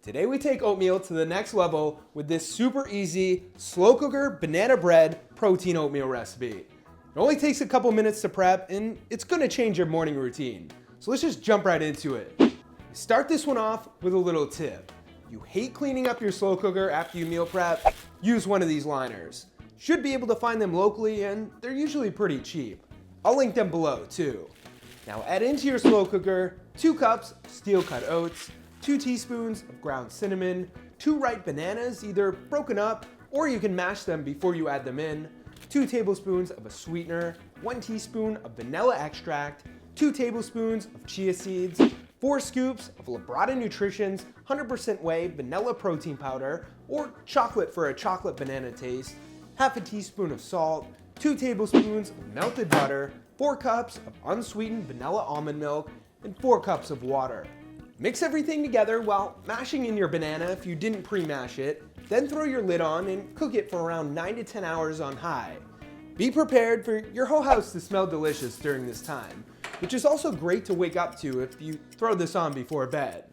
Today we take oatmeal to the next level with this super easy slow cooker banana bread protein oatmeal recipe. It only takes a couple minutes to prep and it's gonna change your morning routine. So let's just jump right into it. Start this one off with a little tip. You hate cleaning up your slow cooker after you meal prep? Use one of these liners. Should be able to find them locally and they're usually pretty cheap. I'll link them below too. Now add into your slow cooker 2 cups of steel cut oats, 2 teaspoons of ground cinnamon, 2 ripe bananas, either broken up or you can mash them before you add them in, 2 tablespoons of a sweetener, 1 teaspoon of vanilla extract, 2 tablespoons of chia seeds, 4 scoops of Labrada Nutrition's 100% whey vanilla protein powder or chocolate for a chocolate banana taste, half a teaspoon of salt, 2 tablespoons of melted butter, 4 cups of unsweetened vanilla almond milk, and 4 cups of water. Mix everything together while mashing in your banana if you didn't pre-mash it, then throw your lid on and cook it for around 9 to 10 hours on high. Be prepared for your whole house to smell delicious during this time, which is also great to wake up to if you throw this on before bed.